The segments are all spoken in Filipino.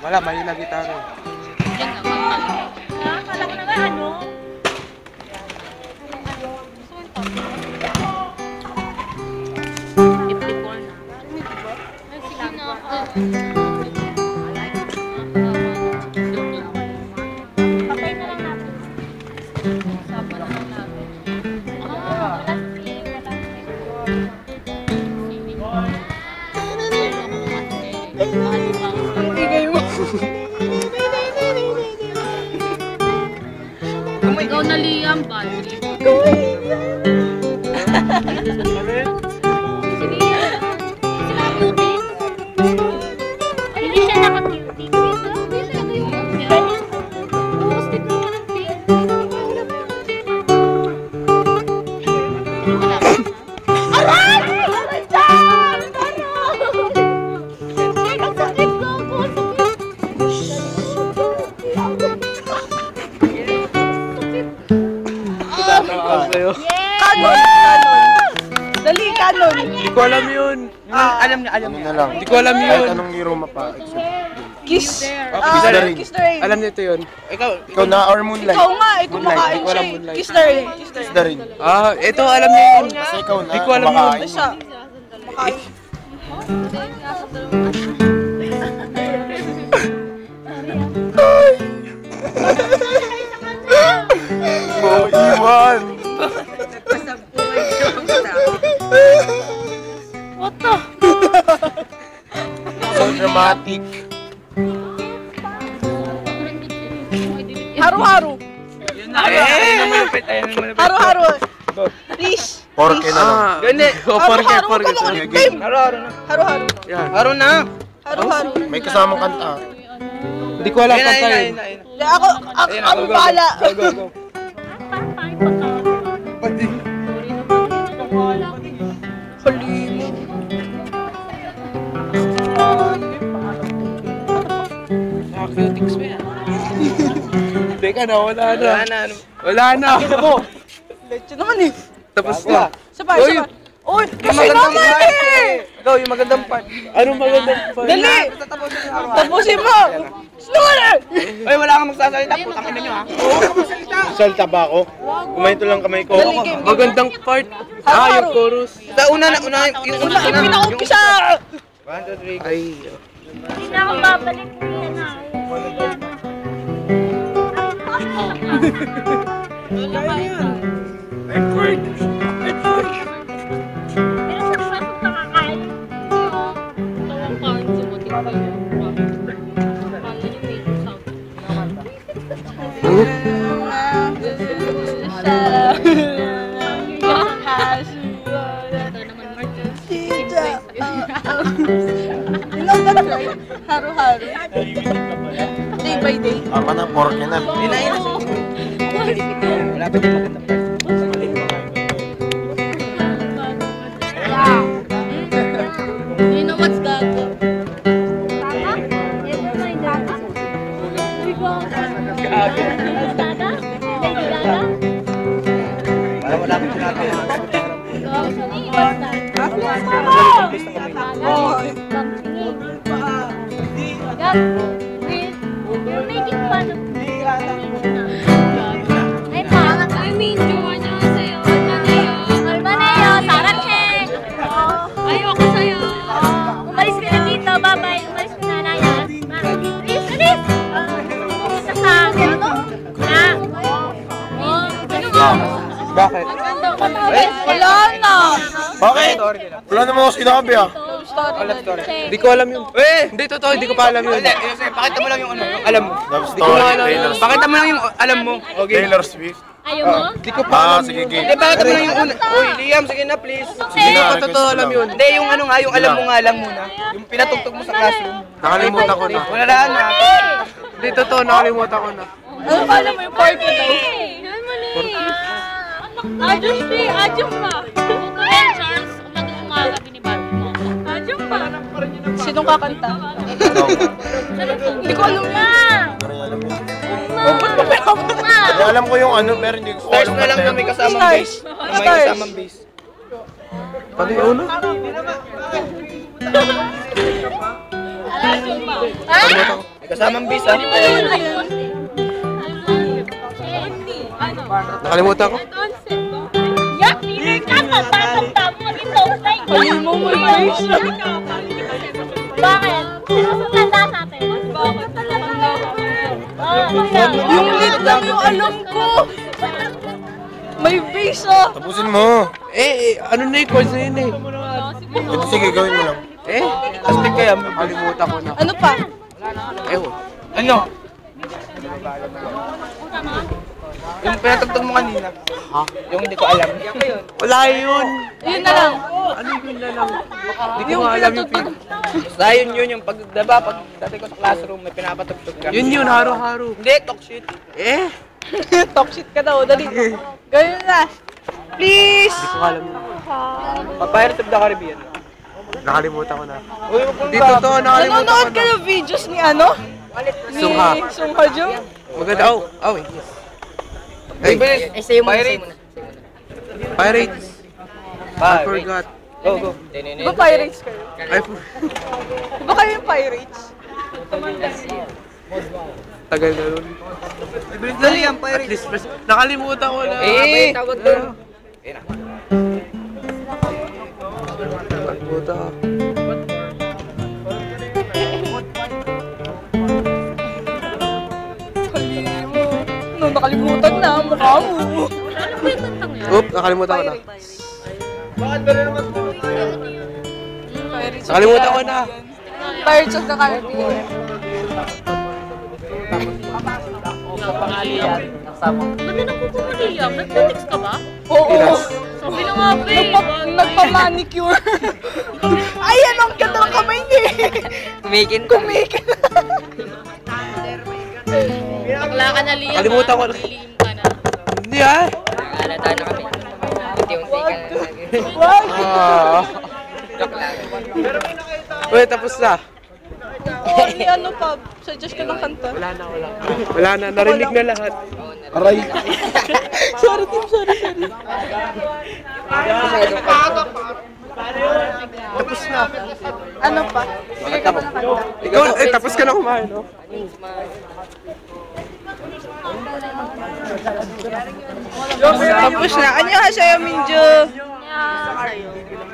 Wala, mahina gitara. Yan na, magkala. Kala ko na nga ano. Ipipol na. Ay, sige na. Patay na lang natin. Sapa na lang natin. Bigay mo. Ikaw na Liam, bad trip. Sige yan. Sila cutie. Hindi siya naka-cutie. Hindi siya naka-cutie. Ganyan. Stick mo ng pink. Aray! Aray dyan! Ay, ang sakit ko. Ang Sa'yo. Kanon! Kanon! Dali, kanon! Hindi ko alam yun. Alam niya, alam Ano niya. na lang. Hindi ko alam yun. Kahit anong hero mapa. Kiss! Kiss the Ring. Kiss the Ring. Alam niyo ito yun. Ikaw na or Moonlight. Ikaw nga, eh, kumakain Moonlight. Hindi ko siya alam eh. Moonlight. Kiss the Ring. Kiss the Kiss Ring. the Ring. Ah, ito alam niyo yun. Kasi ikaw na. Hindi ko alam kumakain. Ay, siya. Kumakain. Oh, iwan! What the? So dramatic. Haru-haru. Haru-haru. Please. Porke na lang. Gani. Porke. Game. Haru-haru. Haru-haru. Yan. Haru na. Haru-haru. May kasamang kanta. Hindi ko alam kanta yun. Ako bahala. Go. Halino. Nakakutics mo yan. Teka na, wala na. Wala na. Leche naman eh. Tapos na. Isa pa, Uy, isa pa. Uy, kasi naman eh! Ikaw, yung magandang part. Anong magandang part? Dali! Tapusin mo! Snore! Ay, wala kang magsasalita. Putang ina nyo, ha? Salta ba ako? Kumain lang kamay ko. Dali, game. Magandang part. Yung chorus. Sa una, yung una. Yung pinaka-umpisa! 1, 2, 3. Ay. Hindi na ako babalik ko yan na. Pero sa pasok nakakain. Tawang kaan sa motik ko yung Paano yung make sound? Ito naman, Mark. You know that, right? Haru-haru. Day by day. Tama na, porke na. Wala pa din magandang part. You know what's that? Tama? Never mind that. Dada? Lady Gaga? Para wala akong sinabi. You're making fun of me. Ay, pangat. I mean, jowa niya sa'yo. Kalma na yun. Sarap siya. Ayoko sa'yo. Umalis ka na dito. Bye-bye. Umalis ka na na yan. Alis! Alis! Pumunta sa ano? Na? Ano ba? Bakit? Wala na! Bakit? Wala naman ako sinabi ah. Hindi ko alam yun. Hindi, totoo. Hindi ko pa alam yun. Hindi, pakita mo lang yung ano, yung alam mo. Love Hindi ko story, alam. Taylor Swift. Pakita mo lang yung alam mo. Okay. Taylor Swift. Ayaw mo? Hindi ko pa Ah, alam sige, yun. game. Hindi, pakita mo lang yung una. Uy, Liam, sige na, please. Hindi ko pa totoo alam yun. Hindi, yung ano nga, yung alam mo nga lang muna. Yung pinatugtog mo sa classroom. Nakalimutan ko na. Wala na. Hindi, totoo. Nakalimutan ko na. Ano ba alam mo yung porke daw? Yan mali. Ajum si, ajum pa. Well, Charles, umaga binibati mo. Ajum pa. Sinong kakanta? Hindi ko alam Ba't mo pinapanood? Hindi, alam ko yung ano, pero hindi ko Stars alam na lang na may kasamang bass. Na may kasamang bass. Ano yung uno? May kasamang bis, ah. Nakalimutan ko. Yak, leader ka, tatanda mo maging top line. Ayun mo, may face. Bakit? Sino mas matanda sa atin? Bakit? Yung lead lang yung alam ko. May face ah. Tapusin mo. Ano na yung course na yun eh. Sige, gawin mo lang. Astig kaya. Nakalimutan ko na. Ano pa? Ewan. Ano? Yung pinatugtog mo kanina. Ha? Yung hindi ko alam. Wala yun. Yun na lang. Ano yun na lang? Hindi ko Yung nga alam yung pinatutog. Basta yun yung pag, diba, pag dati ko sa classroom, may pinapatugtog ka. Yun, haro-haro. Hindi, talk shit. Talk shit ka daw. Dali. Gawin na. Please. Hindi ko alam yun. Pirates of the Caribbean. Nakalimutan ko na. Uy, wag Hindi totoo, nakalimutan ko Nanonood ka na. ng videos ni ano? Ni Sungha. Sungha Jung? Maganda. Oh, yes. Hey, Pirates. Pirates. I forgot. Go. Di ba pirates kayo? Di ba kayo yung pirates? Tagal na nun. Dali yan, At least, nakalimutan ko na. tawag doon. Nakalimutan ko. No, nakalimutan na. Mukha mo. Ano ba yung kantang yun? Oop, nakalimutan ko na. Pirates. Nakalimutan ko na. Pirates of the Caribbean. Ba't na nagpupumaliyak? Nagtitext ka ba? Oo. Pinas. Sabi na nga, babe. Nagpa-manicure. Ay, ano ang ganda ng kamay niya eh. Kumikin. Bakla ka na, Liam. Kalimutan ko na. Lilihim ka na. Hindi ah. Nakalata na kami. Unti-unti ka na. Ah. Uy, tapos na. Oo, ni ano pa. Suggest ka ng kanta. Wala na, narinig na lahat. Aray. Sorry, Tim. Sorry. Tapos na. Ano pa? Sige ka pa ng kanta. Ikaw, tapos ka na kumain, no? Tapos na. Annyeonghaseyo, Minju.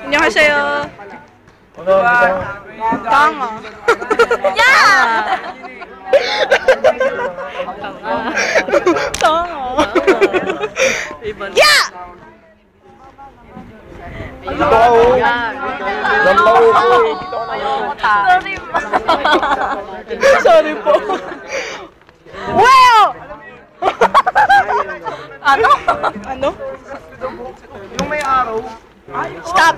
Annyeonghaseyo. Tama. Yeah! Tama. Yeah! Dito ka oh. Sorry po. Well! Ano? Ano? Yung may araw. Stop!